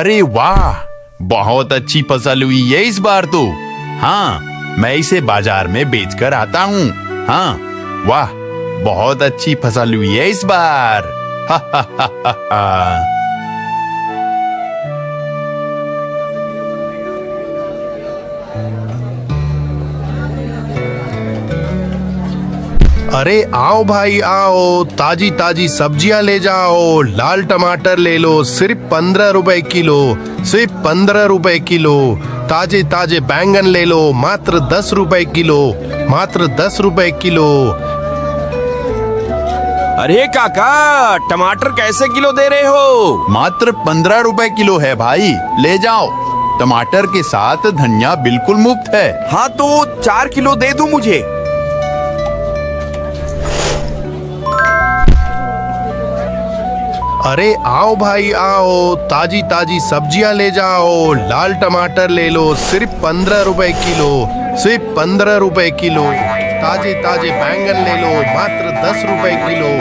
अरे वाह, बहुत अच्छी फसल हुई है इस बार तो। हाँ, मैं इसे बाजार में बेच कर आता हूँ। हाँ, वाह, बहुत अच्छी फसल हुई है इस बार। हा हा हा हा हा। अरे आओ भाई आओ, ताजी ताजी सब्जियां ले जाओ। लाल टमाटर ले लो, सिर्फ 15 रुपए किलो। सिर्फ 15 रुपए किलो। ताजे ताजे बैंगन ले लो, मात्र 10 रुपए किलो। मात्र 10 रुपए किलो। अरे काका, टमाटर कैसे किलो दे रहे हो? मात्र 15 रुपए किलो है भाई, ले जाओ। टमाटर के साथ धनिया बिल्कुल मुफ्त है। हाँ तो 4 किलो दे दो मुझे। अरे आओ भाई आओ, ताजी ताजी सब्जियां ले जाओ। लाल टमाटर ले लो, सिर्फ 15 रुपए किलो। सिर्फ 15 रुपए किलो। ताजे ताजे बैंगन ले लो, मात्र 10 रुपए किलो।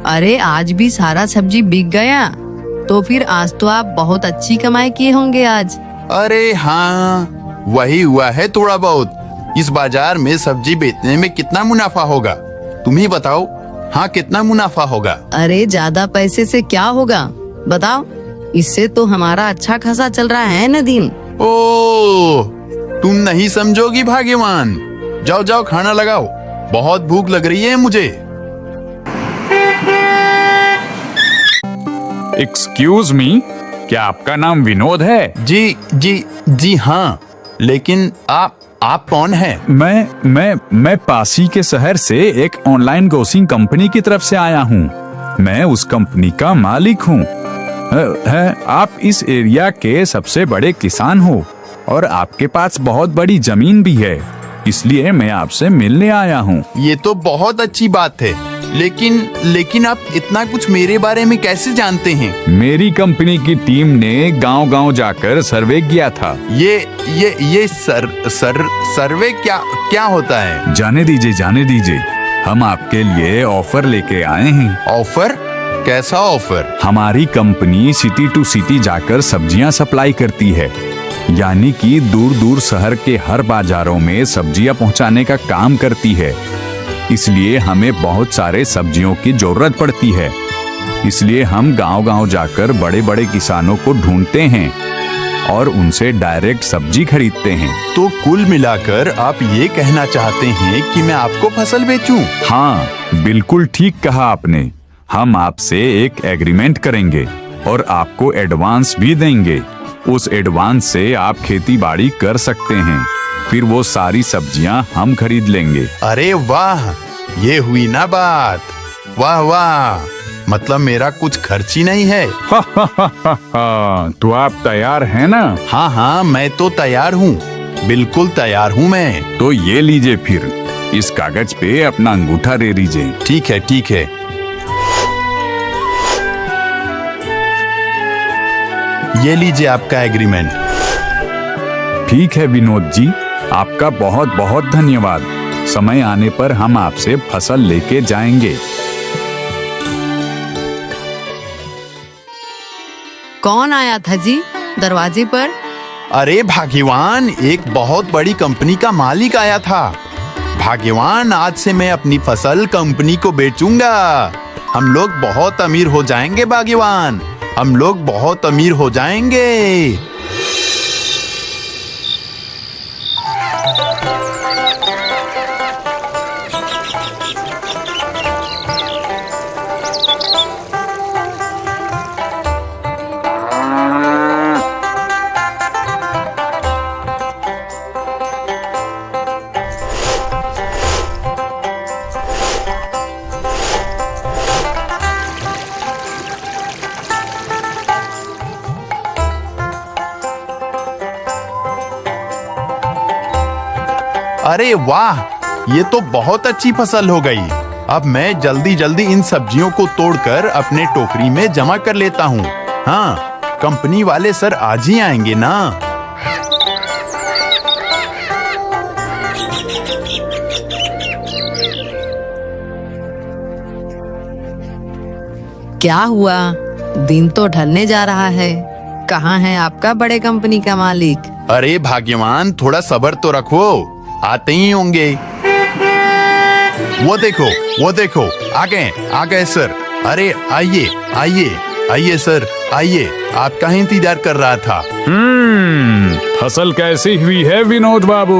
अरे आज भी सारा सब्जी बिक गया, तो फिर आज तो आप बहुत अच्छी कमाई किए होंगे आज। अरे हाँ, वही हुआ है थोड़ा बहुत। इस बाजार में सब्जी बेचने में कितना मुनाफा होगा, तुम ही बताओ। हाँ, कितना मुनाफा होगा? अरे ज्यादा पैसे से क्या होगा बताओ, इससे तो हमारा अच्छा खासा चल रहा है न दिन। ओ, तुम नहीं समझोगी भाग्यवान। जाओ जाओ, खाना लगाओ, बहुत भूख लग रही है मुझे। एक्सक्यूज मी, क्या आपका नाम विनोद है? जी जी जी हाँ, लेकिन आप कौन हैं? मैं पासी के शहर से एक ऑनलाइन ग्रोसिंग कंपनी की तरफ से आया हूँ। मैं उस कंपनी का मालिक हूँ। आप इस एरिया के सबसे बड़े किसान हो और आपके पास बहुत बड़ी जमीन भी है, इसलिए मैं आपसे मिलने आया हूँ। ये तो बहुत अच्छी बात है, लेकिन आप इतना कुछ मेरे बारे में कैसे जानते हैं? मेरी कंपनी की टीम ने गांव-गांव जाकर सर्वे किया था। ये सर्वे क्या होता है? जाने दीजिए, हम आपके लिए ऑफर लेके आए हैं। ऑफर? कैसा ऑफर? हमारी कंपनी सिटी टू सिटी जाकर सब्जियां सप्लाई करती है, यानी कि दूर दूर शहर के हर बाजारों में सब्जियां पहुंचाने का काम करती है। इसलिए हमें बहुत सारे सब्जियों की जरूरत पड़ती है, इसलिए हम गांव-गांव जाकर बड़े बड़े किसानों को ढूंढते हैं और उनसे डायरेक्ट सब्जी खरीदते हैं। तो कुल मिलाकर आप ये कहना चाहते हैं कि मैं आपको फसल बेचूं? हाँ, बिल्कुल ठीक कहा आपने। हम आपसे एक एग्रीमेंट करेंगे और आपको एडवांस भी देंगे। उस एडवांस से आप खेती बाड़ी कर सकते हैं, फिर वो सारी सब्जियां हम खरीद लेंगे। अरे वाह, ये हुई ना बात। वाह वाह, मतलब मेरा कुछ खर्च ही नहीं है। तो आप तैयार हैं ना? हाँ हाँ, मैं तो तैयार हूँ, बिल्कुल तैयार हूँ मैं। तो ये लीजिए, फिर इस कागज पे अपना अंगूठा दे दीजिए। ठीक है ठीक है। ये लीजिए आपका एग्रीमेंट। ठीक है विनोद जी, आपका बहुत बहुत धन्यवाद। समय आने पर हम आपसे फसल लेके जाएंगे। कौन आया था जी दरवाजे पर? अरे भाग्यवान, एक बहुत बड़ी कंपनी का मालिक आया था। भाग्यवान, आज से मैं अपनी फसल कंपनी को बेचूंगा। हम लोग बहुत अमीर हो जाएंगे भाग्यवान, हम लोग बहुत अमीर हो जाएंगे। अरे वाह, ये तो बहुत अच्छी फसल हो गई। अब मैं जल्दी जल्दी इन सब्जियों को तोड़कर अपने टोकरी में जमा कर लेता हूँ। हाँ, कंपनी वाले सर आज ही आएंगे ना। क्या हुआ? दिन तो ढलने जा रहा है। कहाँ है आपका बड़े कंपनी का मालिक? अरे भाग्यवान, थोड़ा सब्र तो रखो, आते ही होंगे। वो देखो, आ गए सर। अरे आइए आइए आइए सर, आइए। आपका ही इंतजार कर रहा था। फसल कैसी हुई है विनोद बाबू?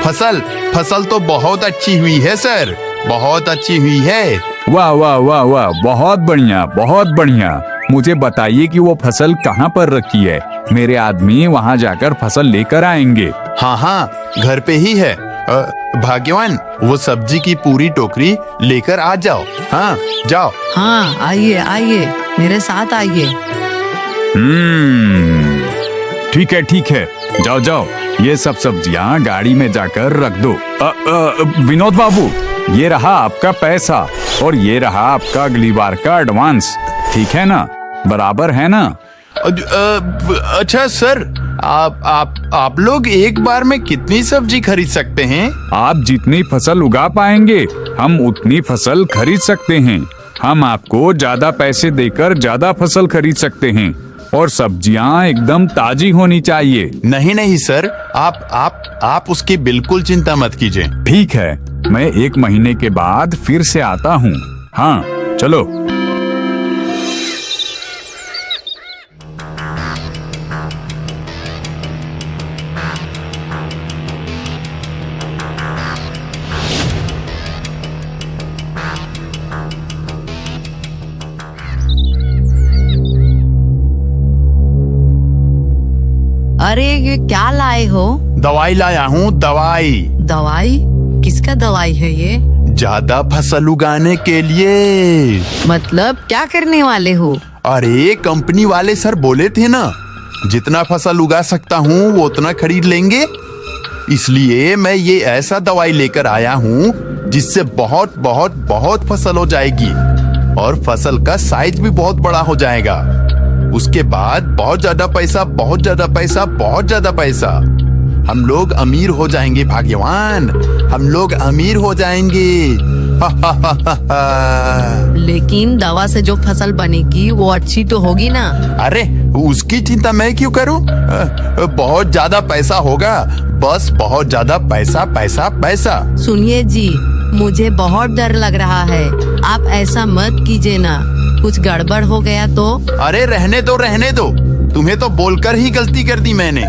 फसल तो बहुत अच्छी हुई है सर, बहुत अच्छी हुई है। वाह वाह वाह वाह, बहुत बढ़िया बहुत बढ़िया। मुझे बताइए कि वो फसल कहाँ पर रखी है, मेरे आदमी वहाँ जाकर फसल लेकर आएंगे। हाँ, घर पे ही है। भाग्यवान, वो सब्जी की पूरी टोकरी लेकर आ जाओ। हाँ, जाओ। हाँ, आइए आइए, मेरे साथ आइए। ठीक है, जाओ, ये सब सब्जियां गाड़ी में जाकर रख दो। विनोद बाबू, ये रहा आपका पैसा और ये रहा आपका अगली बार का एडवांस। ठीक है ना? बराबर है ना? अच्छा सर, आप लोग एक बार में कितनी सब्जी खरीद सकते हैं? आप जितनी फसल उगा पाएंगे हम उतनी फसल खरीद सकते हैं। हम आपको ज्यादा पैसे देकर ज्यादा फसल खरीद सकते हैं और सब्जियां एकदम ताजी होनी चाहिए। नहीं सर, आप उसकी बिल्कुल चिंता मत कीजिए। ठीक है, मैं 1 महीने के बाद फिर से आता हूँ। हाँ, चलो। अरे ये क्या लाए हो? दवाई लाया हूँ, दवाई। दवाई? किसका दवाई है ये? ज्यादा फसल उगाने के लिए। मतलब क्या करने वाले हो? अरे कंपनी वाले सर बोले थे ना, जितना फसल उगा सकता हूँ वो उतना खरीद लेंगे। इसलिए मैं ये ऐसा दवाई लेकर आया हूँ जिससे बहुत बहुत बहुत फसल हो जाएगी और फसल का साइज भी बहुत बड़ा हो जाएगा। उसके बाद बहुत ज्यादा पैसा, बहुत ज्यादा पैसा, बहुत ज्यादा पैसा। हम लोग अमीर हो जाएंगे भाग्यवान, हम लोग अमीर हो जाएंगे। लेकिन दवा से जो फसल बनेगी वो अच्छी तो होगी ना? अरे उसकी चिंता मैं क्यों करूं? बहुत ज्यादा पैसा होगा, बस बहुत ज्यादा पैसा पैसा पैसा। सुनिए जी, मुझे बहुत डर लग रहा है। आप ऐसा मत कीजिए ना, कुछ गड़बड़ हो गया तो? अरे रहने दो, तुम्हें तो बोलकर ही गलती कर दी मैंने।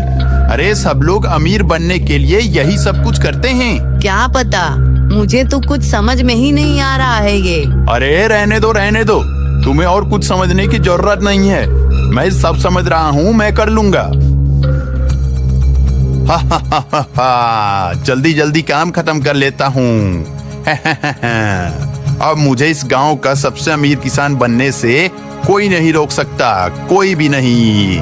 अरे सब लोग अमीर बनने के लिए यही सब कुछ करते हैं। क्या पता, मुझे तो कुछ समझ में ही नहीं आ रहा है ये। अरे रहने दो, तुम्हें और कुछ समझने की जरूरत नहीं है। मैं सब समझ रहा हूँ, मैं कर लूंगा। जल्दी जल्दी काम खत्म कर लेता हूँ। अब मुझे इस गांव का सबसे अमीर किसान बनने से कोई नहीं रोक सकता, कोई भी नहीं।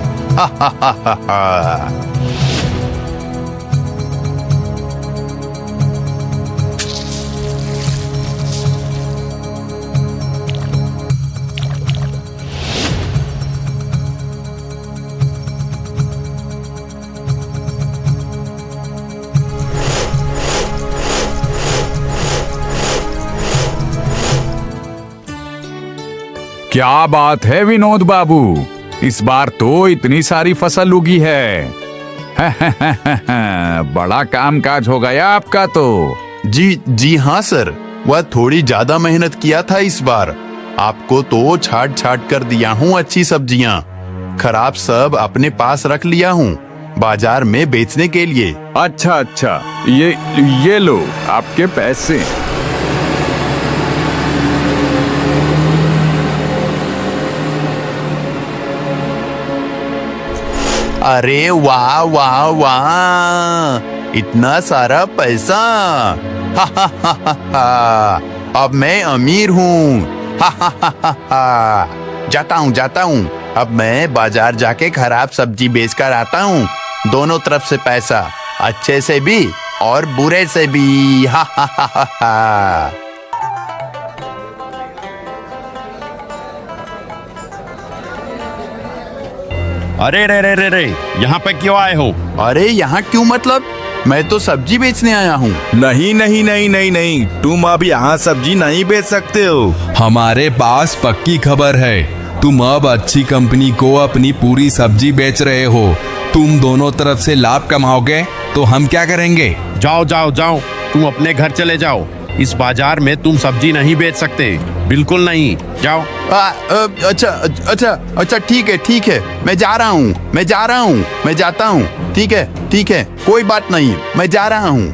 क्या बात है विनोद बाबू, इस बार तो इतनी सारी फसल उगी है। बड़ा कामकाज हो गया आपका तो। जी हाँ सर, वह थोड़ी ज्यादा मेहनत किया था इस बार। आपको तो छाट छाट कर दिया हूँ अच्छी सब्जियाँ, खराब सब अपने पास रख लिया हूँ बाजार में बेचने के लिए। अच्छा, ये लो आपके पैसे। अरे वाह वाह वाह, इतना सारा पैसा। अब मैं अमीर हूँ। जाता हूँ। अब मैं बाजार जाके खराब सब्जी बेचकर आता हूँ। दोनों तरफ से पैसा, अच्छे से भी और बुरे से भी। अरे रे रे रे रे, यहाँ पे क्यों आए हो? अरे यहाँ क्यों मतलब? मैं तो सब्जी बेचने आया हूँ। नहीं नहीं नहीं नहीं नहीं, तुम अब यहाँ सब्जी नहीं बेच सकते हो। हमारे पास पक्की खबर है, तुम अब अच्छी कंपनी को अपनी पूरी सब्जी बेच रहे हो। तुम दोनों तरफ से लाभ कमाओगे तो हम क्या करेंगे? जाओ जाओ जाओ, तुम अपने घर चले जाओ। इस बाजार में तुम सब्जी नहीं बेच सकते, बिल्कुल नहीं। जाओ। अच्छा अच्छा अच्छा, ठीक है, मैं जा रहा हूँ, मैं जाता हूँ। ठीक है, कोई बात नहीं, मैं जा रहा हूँ।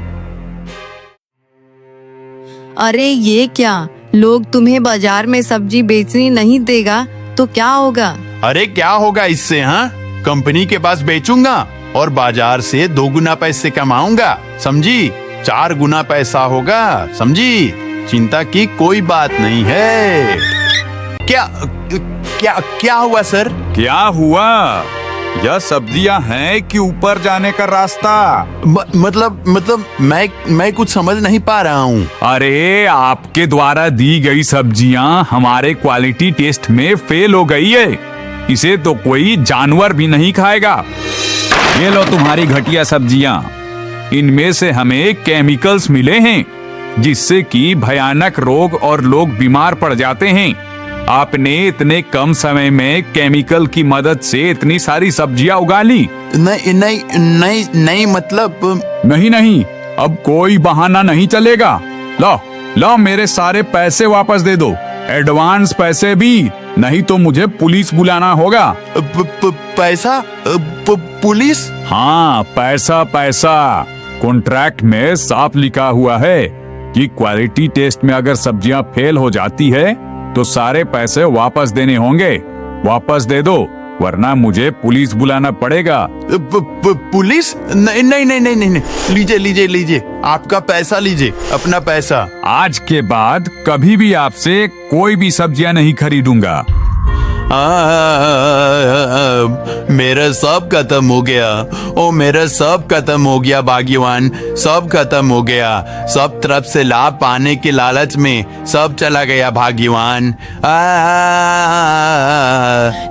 अरे ये क्या, लोग तुम्हें बाजार में सब्जी बेचनी नहीं देगा तो क्या होगा? अरे क्या होगा इससे? हाँ, कंपनी के पास बेचूंगा और बाजार से 2 गुना पैसे कमाऊंगा, समझी? 4 गुना पैसा होगा, समझी? चिंता की कोई बात नहीं है। क्या हुआ सर? क्या हुआ? यह सब्जियां हैं कि ऊपर जाने का रास्ता? मतलब मैं कुछ समझ नहीं पा रहा हूँ। अरे आपके द्वारा दी गई सब्जियां हमारे क्वालिटी टेस्ट में फेल हो गई है। इसे तो कोई जानवर भी नहीं खाएगा। ये लो तुम्हारी घटिया सब्जियां। इनमें से हमें केमिकल्स मिले हैं जिससे कि भयानक रोग और लोग बीमार पड़ जाते हैं। आपने इतने कम समय में केमिकल की मदद से इतनी सारी सब्जियां उगा ली। नहीं मतलब नहीं, अब कोई बहाना नहीं चलेगा। लो मेरे सारे पैसे वापस दे दो, एडवांस पैसे भी, नहीं तो मुझे पुलिस बुलाना होगा। पैसा? पुलिस? हाँ, पैसा। कॉन्ट्रैक्ट में साफ लिखा हुआ है कि क्वालिटी टेस्ट में अगर सब्जियां फेल हो जाती है तो सारे पैसे वापस देने होंगे। वापस दे दो, वरना मुझे पुलिस बुलाना पड़ेगा। पुलिस? नहीं, लीजिए, आपका पैसा लीजिए, अपना पैसा। आज के बाद कभी भी आपसे कोई भी सब्जियां नहीं खरीदूंगा। मेरा सब खत्म हो गया। ओ मेरा सब खत्म हो गया भाग्यवान, सब खत्म हो गया। सब तरफ से लाभ पाने के लालच में सब चला गया भाग्यवान।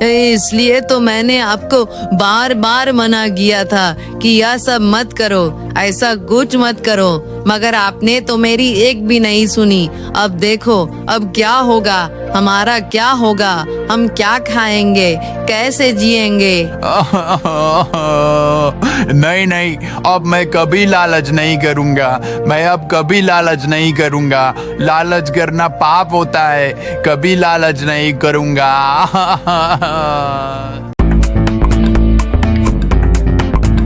इसलिए तो मैंने आपको बार बार मना किया था कि यह सब मत करो, ऐसा कुछ मत करो, मगर आपने तो मेरी एक भी नहीं सुनी। अब देखो अब क्या होगा, हमारा क्या होगा, हम क्या खाएंगे, कैसे जिएंगे? नहीं, अब मैं कभी लालच नहीं करूंगा। लालच करना पाप होता है, कभी लालच नहीं करूंगा।